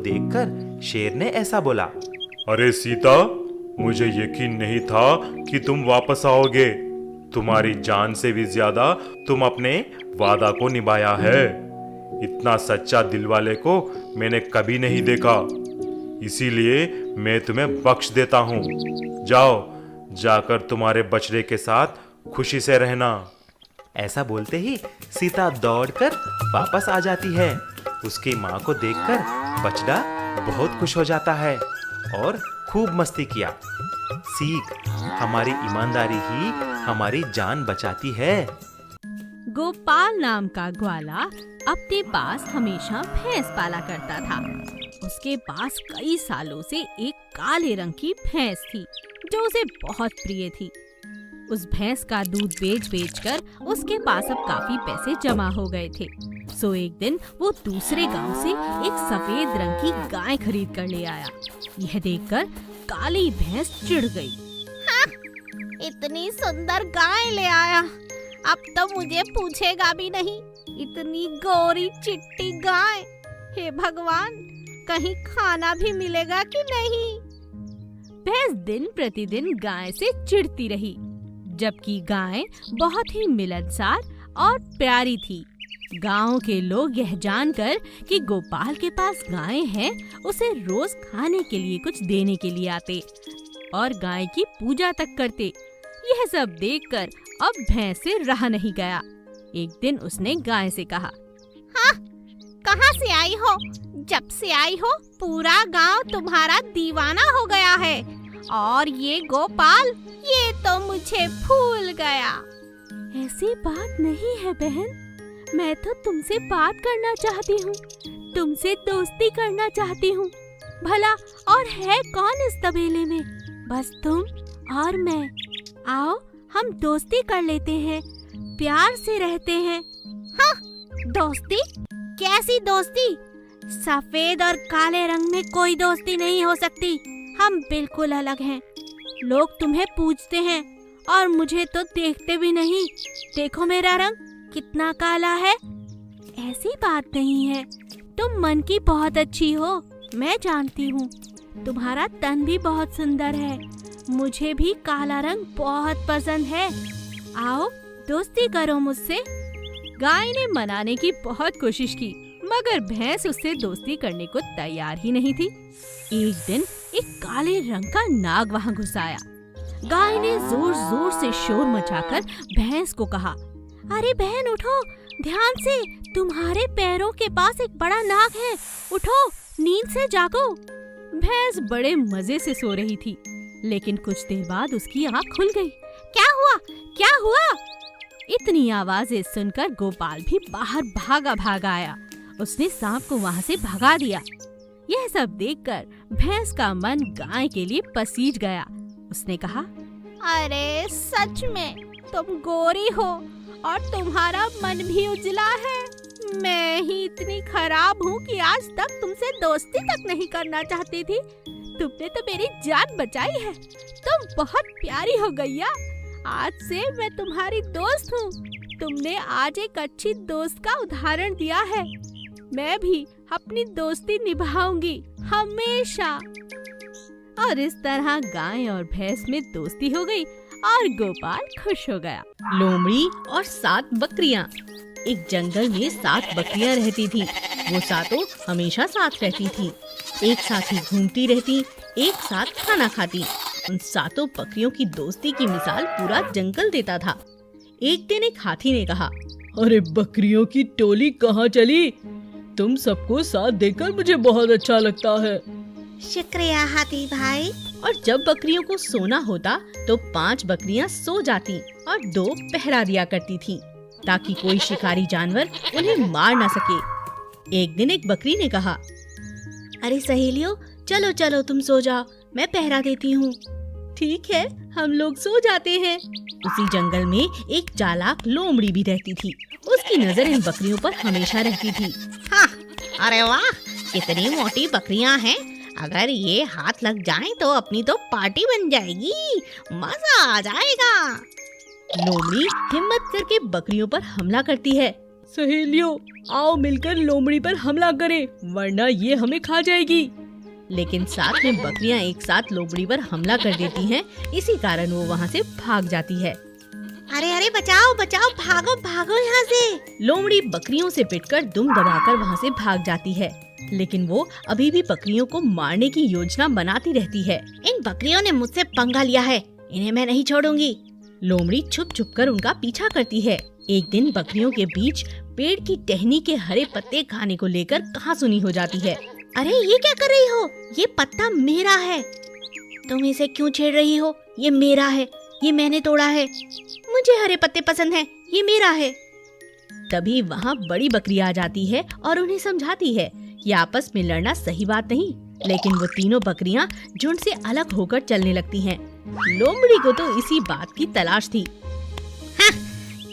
देखकर शेर ने ऐसा बोला। अरे सीता, मुझे यकीन नहीं था कि तुम वापस आओगे। तुम्हारी जान से भी ज्यादा तुम अपने वादा को निभाया है। इतना सच्चा दिल वाले को मैंने कभी नहीं देखा। इसीलिए मैं तुम्हें बख्श देता हूँ। जाओ, जाकर तुम्हारे बछड़े के साथ खुशी से रहना। ऐसा बोलते ही सीता दौड़कर वापस आ जाती है। उसकी माँ को देखकर बछड़ा बहुत खुश हो जाता है और खूब मस्ती किया। सीख, हमारी ईमानदारी ही हमारी जान बचाती है। गोपाल नाम का ग्वाला अपने पास हमेशा भैंस पाला करता था। उसके पास कई सालों से एक काले रंग की भैंस थी जो उसे बहुत प्रिय थी। उस भैंस का दूध बेच कर उसके पास अब काफी पैसे जमा हो गए थे। सो एक दिन वो दूसरे गांव से एक सफेद रंग की गाय खरीद कर ले आया। यह देखकर काली भैंस चिढ़ गई। हाँ, इतनी सुंदर गाय ले आया, अब तो मुझे पूछेगा भी नहीं। इतनी गोरी चिट्टी गाय, हे भगवान, कहीं खाना भी मिलेगा कि नहीं। भैंस दिन प्रतिदिन गाय से चिढ़ती रही, जबकि गाय बहुत ही मिलनसार और प्यारी थी। गांव के लोग यह जानकर कि गोपाल के पास गाय है, उसे रोज खाने के लिए कुछ देने के लिए आते और गाय की पूजा तक करते। यह सब देखकर अब भैंस से रहा नहीं गया। एक दिन उसने गाय से कहा, हाँ, कहाँ से आई हो? जब से आई हो पूरा गांव तुम्हारा दीवाना हो गया है, और ये गोपाल, ये तो मुझे भूल गया। ऐसी बात नहीं है बहन, मैं तो तुमसे बात करना चाहती हूँ, तुमसे दोस्ती करना चाहती हूँ। भला और है कौन इस तबेले में? बस तुम और मैं। आओ, हम दोस्ती कर लेते हैं, प्यार से रहते हैं। हाँ, दोस्ती? कैसी दोस्ती? सफेद और काले रंग में कोई दोस्ती नहीं हो सकती। हम बिल्कुल अलग हैं। लोग तुम्हें पूछते हैं और मुझे तो देखते भी नहीं। देखो मेरा रंग कितना काला है। ऐसी बात नहीं है, तुम मन की बहुत अच्छी हो, मैं जानती हूँ। तुम्हारा तन भी बहुत सुंदर है, मुझे भी काला रंग बहुत पसंद है। आओ, दोस्ती करो मुझसे। गाय ने मनाने की बहुत कोशिश की, मगर भैंस उससे दोस्ती करने को तैयार ही नहीं थी। एक दिन एक काले रंग का नाग वहाँ घुस आया। गाय ने जोर जोर से शोर मचाकर भैंस को कहा, अरे बहन उठो, ध्यान से, तुम्हारे पैरों के पास एक बड़ा नाग है, उठो, नींद से जागो। भैंस बड़े मजे से सो रही थी, लेकिन कुछ देर बाद उसकी आँख खुल गई। क्या हुआ? क्या हुआ? इतनी आवाजें सुनकर गोपाल भी बाहर भागा आया। उसने सांप को वहाँ से भगा दिया। यह सब देखकर भैंस का मन गाय के लिए पसीज गया। उसने कहा, अरे सच में तुम गोरी हो और तुम्हारा मन भी उजला है। मैं ही इतनी खराब हूँ कि आज तक तुमसे दोस्ती तक नहीं करना चाहती थी। तुमने तो मेरी जान बचाई है। तुम बहुत प्यारी हो गैया। आज से मैं तुम्हारी दोस्त हूँ। तुमने आज एक अच्छी दोस्त का उदाहरण दिया है। मैं भी अपनी दोस्ती निभाऊंगी हमेशा। और इस तरह गाय और भैंस में दोस्ती हो गई और गोपाल खुश हो गया। लोमड़ी और 7 बकरियां। एक जंगल में 7 बकरियां रहती थी। वो सातों हमेशा साथ रहती थी, एक साथ ही घूमती रहती, एक साथ खाना खाती। उन 7 बकरियों की दोस्ती की मिसाल पूरा जंगल देता था। एक दिन एक हाथी ने कहा, अरे बकरियों की टोली कहाँ चली? तुम सबको साथ देकर मुझे बहुत अच्छा लगता है। शुक्रिया हाथी भाई। और जब बकरियों को सोना होता तो 5 बकरियां सो जाती और 2 पहरा दिया करती थीं, ताकि कोई शिकारी जानवर उन्हें मार ना सके। एक दिन एक बकरी ने कहा, अरे सहेलियों, चलो चलो तुम सो जाओ, मैं पहरा देती हूँ। ठीक है, हम लोग सो जाते हैं। उसी जंगल में एक चालाक लोमड़ी भी रहती थी। उसकी नजर इन बकरियों पर हमेशा रहती थी। हाँ, अरे वाह, कितनी मोटी बकरियां हैं। अगर ये हाथ लग जाएं तो अपनी तो पार्टी बन जाएगी, मजा आ जाएगा। लोमड़ी हिम्मत करके बकरियों पर हमला करती है। सहेलियों, आओ मिलकर लोमड़ी पर हमला करें, वरना ये हमें खा जाएगी। लेकिन साथ में बकरियां एक साथ लोमड़ी पर हमला कर देती हैं, इसी कारण वो वहाँ से भाग जाती है। अरे अरे बचाओ बचाओ, भागो भागो यहाँ से। लोमड़ी बकरियों से पिटकर दुम दबाकर वहाँ से भाग जाती है, लेकिन वो अभी भी बकरियों को मारने की योजना बनाती रहती है। इन बकरियों ने मुझसे पंगा लिया है, इन्हें मैं नहीं छोड़ूंगी। लोमड़ी छुप छुप कर उनका पीछा करती है। एक दिन बकरियों के बीच पेड़ की टहनी के हरे पत्ते खाने को लेकर कहासुनी हो जाती है। अरे ये क्या कर रही हो, ये पत्ता मेरा है। तुम इसे क्यों छेड़ रही हो, ये मेरा है, ये मैंने तोड़ा है। मुझे हरे पत्ते पसंद हैं, ये मेरा है। तभी वहाँ बड़ी बकरी आ जाती है और उन्हें समझाती है कि आपस में लड़ना सही बात नहीं, लेकिन वो तीनों बकरियां झुंड से अलग होकर चलने लगती हैं। लोमड़ी को तो इसी बात की तलाश थी।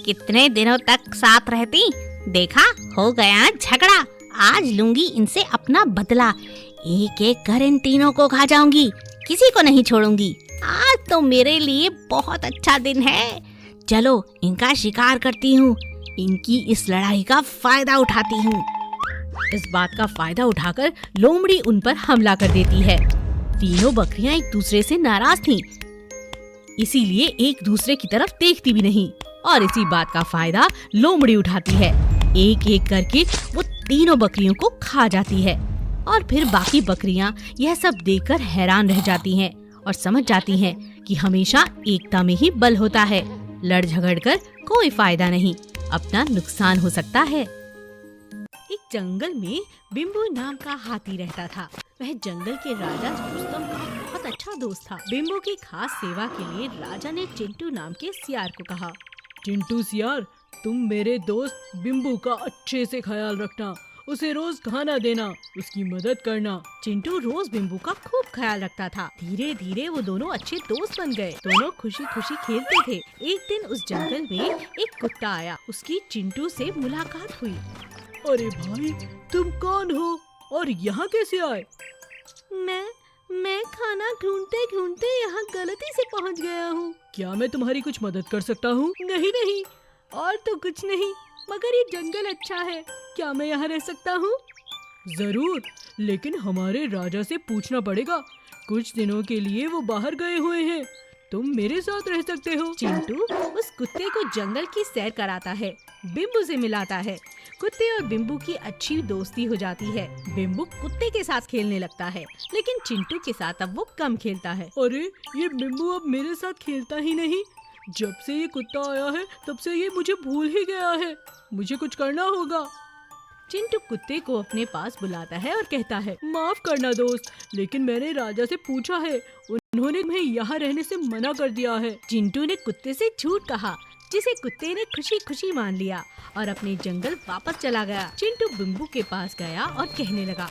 कितने दिनों तक साथ रहती, देखा हो गया झगड़ा। आज लूंगी इनसे अपना बदला, एक एक कर इन तीनों को खा जाऊंगी, किसी को नहीं छोड़ूंगी। आज तो मेरे लिए बहुत अच्छा दिन है। चलो इनका शिकार करती हूँ, इनकी इस लड़ाई का फायदा उठाती हूँ। इस बात का फायदा उठाकर लोमड़ी उन पर हमला कर देती है। तीनों बकरियां एक दूसरे से नाराज थीं, इसीलिए एक दूसरे की तरफ देखती भी नहीं, और इसी बात का फायदा लोमड़ी उठाती है। एक एक करके वो तीनों बकरियों को खा जाती है, और फिर बाकी बकरियां यह सब देखकर हैरान रह जाती हैं और समझ जाती हैं कि हमेशा एकता में ही बल होता है। लड़ झगड़ कर कोई फायदा नहीं, अपना नुकसान हो सकता है। एक जंगल में बिम्बू नाम का हाथी रहता था। वह जंगल के राजा रुस्तम का बहुत अच्छा दोस्त था। बिम्बू की खास सेवा के लिए राजा ने चिंटू नाम के सियार को कहा, चिंटू सियार, तुम मेरे दोस्त बिम्बू का अच्छे से ख्याल रखना, उसे रोज खाना देना, उसकी मदद करना। चिंटू रोज बिम्बू का खूब ख्याल रखता था। धीरे धीरे वो दोनों अच्छे दोस्त बन गए। दोनों खुशी खुशी खेलते थे। एक दिन उस जंगल में एक कुत्ता आया। उसकी चिंटू से मुलाकात हुई। अरे भाई, तुम कौन हो और यहाँ कैसे आए? मैं खाना ढूंढते ढूंढते यहाँ गलती से पहुँच गया हूँ। क्या मैं तुम्हारी कुछ मदद कर सकता हूँ? नहीं, और तो कुछ नहीं, मगर ये जंगल अच्छा है, क्या मैं यहाँ रह सकता हूँ? जरूर, लेकिन हमारे राजा से पूछना पड़ेगा। कुछ दिनों के लिए वो बाहर गए हुए हैं, तुम मेरे साथ रह सकते हो। चिंटू उस कुत्ते को जंगल की सैर कराता है, बिम्बू से मिलाता है। कुत्ते और बिम्बू की अच्छी दोस्ती हो जाती है। बिम्बू कुत्ते के साथ खेलने लगता है, लेकिन चिंटू के साथ अब वो कम खेलता है। अरे, ये बिम्बू अब मेरे साथ खेलता ही नहीं। जब से ये कुत्ता आया है तब से ये मुझे भूल ही गया है। मुझे कुछ करना होगा। चिंटू कुत्ते को अपने पास बुलाता है और कहता है, माफ करना दोस्त, लेकिन मैंने राजा से पूछा है, उन्होंने तुम्हें यहाँ रहने से मना कर दिया है। चिंटू ने कुत्ते से झूठ कहा, जिसे कुत्ते ने खुशी खुशी मान लिया और अपने जंगल वापस चला गया। चिंटू बिम्बू के पास गया और कहने लगा,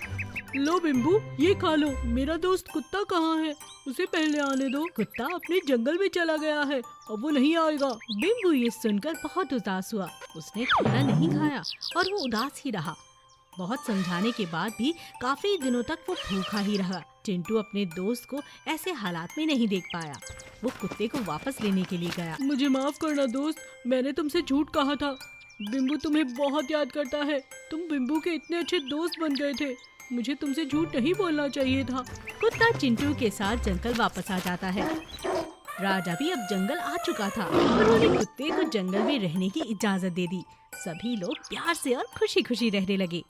लो बिम्बू, ये खा लो। मेरा दोस्त कुत्ता कहाँ है? उसे पहले आने दो। कुत्ता अपने जंगल में चला गया है, अब वो नहीं आएगा। बिम्बू ये सुनकर बहुत उदास हुआ। उसने खाना नहीं खाया और वो उदास ही रहा। बहुत समझाने के बाद भी काफी दिनों तक वो भूखा ही रहा। चिंटू अपने दोस्त को ऐसे हालात में नहीं देख पाया। वो कुत्ते को वापस लेने के लिए गया। मुझे माफ करना दोस्त, मैंने तुमसे झूठ कहा था। बिम्बू तुम्हें बहुत याद करता है। तुम बिम्बू के इतने अच्छे दोस्त बन गए थे। मुझे तुमसे झूठ नहीं बोलना चाहिए था। कुत्ता चिंटू के साथ जंगल वापस आ जाता है। राजा भी अब जंगल आ चुका था। उन्होंने कुत्ते को जंगल में रहने की इजाजत दे दी। सभी लोग प्यार से और खुशी खुशी रहने लगे।